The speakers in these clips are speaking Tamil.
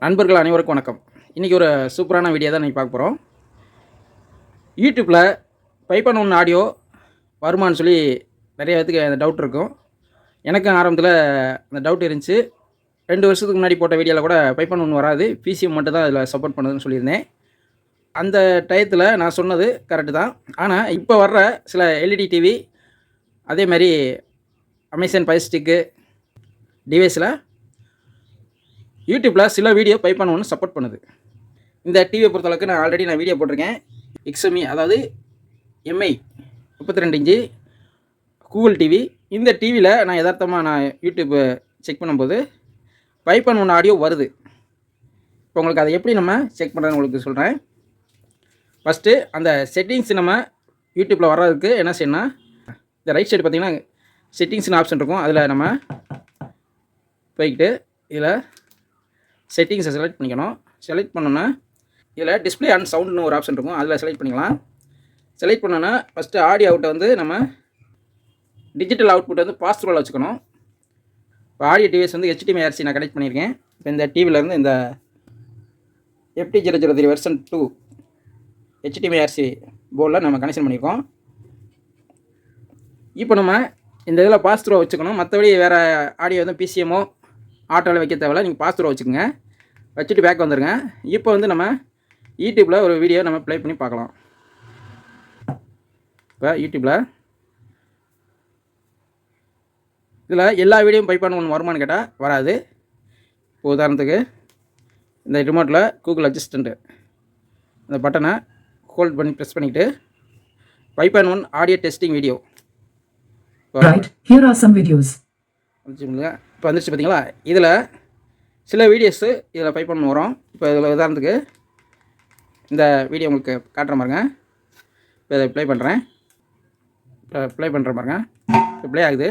நண்பர்கள் அனைவருக்கும் வணக்கம். இன்றைக்கி ஒரு சூப்பரான வீடியோ தான் நீங்கள் பார்க்க போகிறோம். யூடியூப்பில் பைப்பான் ஒன்று ஆடியோ வருமானு சொல்லி நிறைய பேத்துக்கு அந்த டவுட் இருக்கும். எனக்கும் ஆரம்பத்தில் அந்த டவுட் இருந்துச்சு. 2 வருஷத்துக்கு முன்னாடி போட்ட வீடியோவில் கூட பைப்பான் ஒன்று வராது, பிசிஎம் மட்டும் தான் அதில் சப்போர்ட் பண்ணுதுன்னு சொல்லியிருந்தேன். அந்த டயத்தில் நான் சொன்னது கரெக்டு தான். ஆனால் இப்போ வர்ற சில எல்இடி டிவி, அதே மாதிரி அமேசான் ஃபயர் ஸ்டிக்கு டிவைஸில் யூடியூப்பில் சில வீடியோ பைப்பான் ஒன்று சப்போர்ட் பண்ணுது. இந்த டிவியை பொறுத்தளவுக்கு நான் ஆல்ரெடி வீடியோ போட்டிருக்கேன். XME அதாவது MI 32 இன்ச்சு கூகுள் டிவி. இந்த டிவியில் நான் யதார்த்தமாக யூடியூப் செக் பண்ணும்போது பைப்பான் ஒன்று ஆடியோ வருது. இப்போ உங்களுக்கு அதை எப்படி நம்ம செக் பண்ணுறதுன்னு உங்களுக்கு சொல்கிறேன். ஃபஸ்ட்டு அந்த செட்டிங்ஸ் நம்ம யூடியூப்பில் வர்றதுக்கு என்ன செய்யணும்னா, இந்த ரைட் சைடு பார்த்திங்கன்னா செட்டிங்ஸ்னு ஆப்ஷன் இருக்கும். அதில் நம்ம போய்கிட்டு இதில் செட்டிங்ஸை செலக்ட் பண்ணிக்கணும். செலக்ட் பண்ணோன்னா இதில் டிஸ்பிளே அண்ட் சவுண்டுன்னு ஒரு ஆப்ஷன் இருக்கும். அதில் செலக்ட் பண்ணிக்கலாம். செலக்ட் பண்ணோன்னா ஃபஸ்ட்டு ஆடியோ அவுட்டை வந்து நம்ம டிஜிட்டல் அவுட்புட் வந்து பாஸ் த்ரூவில் வச்சுக்கணும். இப்போ ஆடியோ டிவைஸ் வந்து HDMI-RC நான் கனெக்ட் பண்ணியிருக்கேன். இப்போ இந்த டிவிலேருந்து இந்த FT003 வெர்ஷன் 2 HDMI-RC போர்டில் நம்ம கனெக்ஷன் பண்ணியிருக்கோம். இப்போ நம்ம இந்த இதில் பாஸ் த்ரூவை வச்சுக்கணும். மற்றபடி வேறு ஆடியோ வந்து பிசிஎம்மோ ஆட்டோவில் வைக்க தேவையில்ல. நீங்கள் பாஸ் த்ரூ வச்சுக்கோங்க. வச்சுட்டு பேக் வந்துடுங்க. இப்போ வந்து நம்ம யூடியூப்பில் ஒரு வீடியோ நம்ம ப்ளே பண்ணி பார்க்கலாம். இப்போ யூடியூப்பில் இதில் எல்லா வீடியோவும் பைப்பான் ஒன்று வருமானு கேட்டால் வராது. இப்போ உதாரணத்துக்கு இந்த ரிமோட்டில் கூகுள் அசிஸ்டண்ட்டு அந்த பட்டனை ஹோல்ட் பண்ணி ப்ரெஸ் பண்ணிக்கிட்டு பைப்பான் ஒன் ஆடியோ டெஸ்டிங் வீடியோ இப்போ வந்துருச்சு பார்த்தீங்களா. இதில் சில வீடியோஸு இதில் பைப்பான் வரும். இப்போ இதில் உதாரணத்துக்கு இந்த வீடியோ உங்களுக்கு காட்டுற பாருங்க. இப்போ இதை ப்ளே பண்ணுறேன். இப்போ ப்ளே பண்ணுற பாருங்க. இப்போ ப்ளே ஆகுது.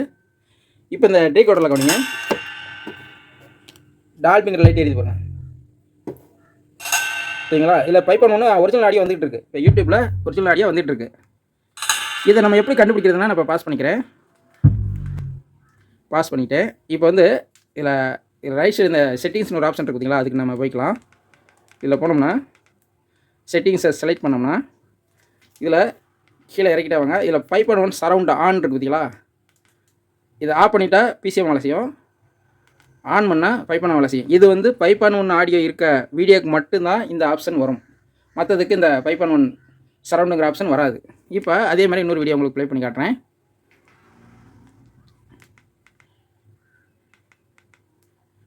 இப்போ இந்த டீகோடரில் கவனிங்க. டால்பிங்கிற லைட் எரியுது பாருங்க. சரிங்களா. இதில் பைப்பான் ஒன்று ஒரிஜினல் ஆடியோ வந்துகிட்டு இருக்குது. இப்போ யூடியூப்பில் ஒரிஜினல் ஆடியோ வந்துகிட்டு இருக்குது. இதை நம்ம எப்படி கண்டுபிடிக்கிறதுனா நான் இப்போ பாஸ் பண்ணிக்கிறேன். பாஸ் பண்ணிவிட்டேன். இப்போ வந்து இதில் ரைட் சைடு இந்த செட்டிங்ஸ்னு ஒரு ஆப்ஷன் இருக்குது பார்த்தீங்களா, அதுக்கு நம்ம போய்க்கலாம். இதில் போனோம்னா செட்டிங்ஸை செலக்ட் பண்ணோம்னா இதில் கீழே இறக்கிட்டே வாங்க. இதில் பைப்பான் ஒன் சரவுண்ட் ஆன் இருக்குது பார்த்தீங்களா, இதை ஆஃப் பண்ணிட்டா பிசிஎம் வேலை செய்யும், ஆன் பண்ணால் பைப்பான் வேலை செய்யும். இது வந்து பைப்பான் ஒன் ஆடியோ இருக்க வீடியோக்கு மட்டும்தான் இந்த ஆப்ஷன் வரும். மற்றதுக்கு இந்த பைப்பான் ஒன் சரவுண்டுங்கிற ஆப்ஷன் வராது. இப்போ அதே மாதிரி இன்னொரு வீடியோ உங்களுக்கு ப்ளே பண்ணி காட்டுறேன்.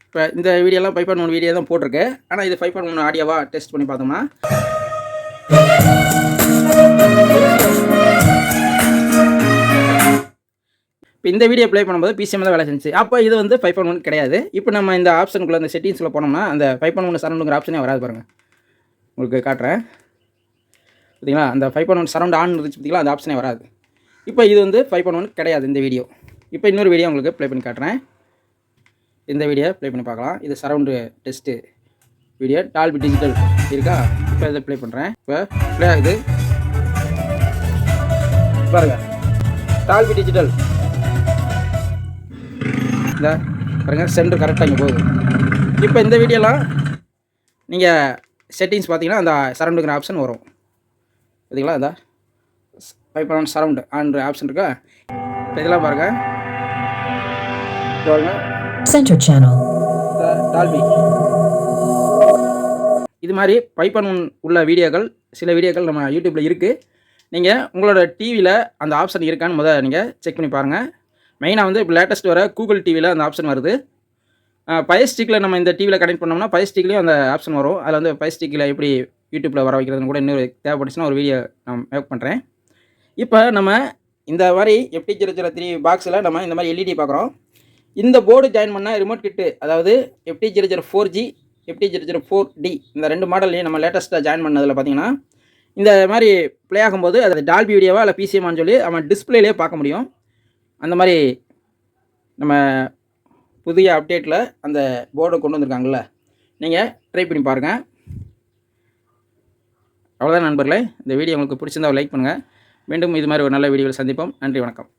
இப்போ இந்த வீடியோலாம் பைப்பான் ஒன் வீடியோ தான் போட்டிருக்கு. ஆனால் இது பைப்பான் ஒன் ஆடியோவாக டெஸ்ட் பண்ணி பார்த்தோம்னா இப்போ இந்த வீடியோ ப்ளே பண்ணும்போது பிசிஎம் தான் வேலை செஞ்சு. அப்போ இது வந்து பைப்பான் ஒன் கிடையாது. இப்போ நம்ம இந்த ஆப்ஷனுக்குள்ளே இந்த செட்டிங்ஸில் போனோம்னா அந்த பைப்பான் ஒன் சரவுண்டுங்கிற ஆப்ஷனே வராது பாருங்கள். உங்களுக்கு காட்டுறேன் பார்த்தீங்களா. அந்த பைப்பான் ஒன் சரவுண்ட் ஆன் இருந்துச்சு பார்த்தீங்களா, அந்த ஆப்ஷனே வராது. இப்போ இது வந்து பைப்பான் ஒன் கிடையாது இந்த வீடியோ. இப்போ இன்னொரு வீடியோ உங்களுக்கு ப்ளே பண்ணி காட்டுறேன். இந்த வீடியோ ப்ளே பண்ணி பார்க்கலாம். இது surround test video, Dolby digital இருக்கா. இப்போ இதை ப்ளே பண்ணுறேன். இப்போ ப்ளே ஆகுது பாருங்கள். டால்பி டிஜிட்டல் இந்த பாருங்கள், சென்டர் கரெக்டாக இங்கே போகுது. இப்போ இந்த வீடியோலாம் நீங்கள் செட்டிங்ஸ் பார்த்தீங்கன்னா அந்த சரவுண்டுங்கிற ஆப்ஷன் வரும் பார்த்தீங்களா. இந்த பைப்பான் ஒன் சரவுண்டு ஆன்ற ஆப்ஷன் இருக்கா. இப்போ இதெல்லாம் பாருங்கள். பாருங்கள் சென்டர் சேனல் டால்பி. இது மாதிரி பைப்பான் ஒன் உள்ள வீடியோக்கள், சில வீடியோக்கள் நம்ம யூடியூப்பில் இருக்குது. நீங்கள் உங்களோட டிவியில் அந்த ஆப்ஷன் இருக்கான்னு முதல்ல நீங்கள் செக் பண்ணி பாருங்கள். மெயினாக வந்து இப்போ லேட்டஸ்ட் வர கூகுள் டிவியில் அந்த ஆப்ஷன் வருது. ஃபயர் ஸ்டிக்கில் நம்ம இந்த டிவியில் கனெக்ட் பண்ணோம்னா ஃபயர் ஸ்டிக்லேயும் அந்த ஆப்ஷன் வரும். அதில் வந்து ஃபயர் ஸ்டிக்கில் எப்படி யூடியூப்பில் வர வைக்கிறதுன்னு கூட இன்னொரு தேவைப்பட்டுச்சுன்னா ஒரு வீடியோ நான் மேக் பண்ணுறேன். இப்போ நம்ம இந்த மாதிரி FT003 பாக்ஸில் நம்ம இந்த மாதிரி எல்இடி பார்க்குறோம். இந்த போர்டு ஜாயின் பண்ண ரிமோட் கிட்டு, அதாவது FT004G FT004D இந்த 2 மாடல்லையும் நம்ம லேட்டஸ்ட்டாக ஜாயின் பண்ணதில் பார்த்தீங்கன்னா இந்த மாதிரி ப்ளே ஆகும்போது அது டால்பி வீடியோவா இல்லை பிசிஎம்மான்னு சொல்லி நம்ம டிஸ்பிளேலேயே பார்க்க முடியும். அந்த மாதிரி நம்ம புதிய அப்டேட்டில் அந்த போர்டை கொண்டு வந்திருக்காங்கள்ல, நீங்கள் ட்ரை பண்ணி பாருங்கள். அவ்வளோதான் நண்பர்களே. இந்த வீடியோ உங்களுக்கு பிடிச்சிருந்தா லைக் பண்ணுங்கள். மீண்டும் இது மாதிரி ஒரு நல்ல வீடியோவில் சந்திப்போம். நன்றி, வணக்கம்.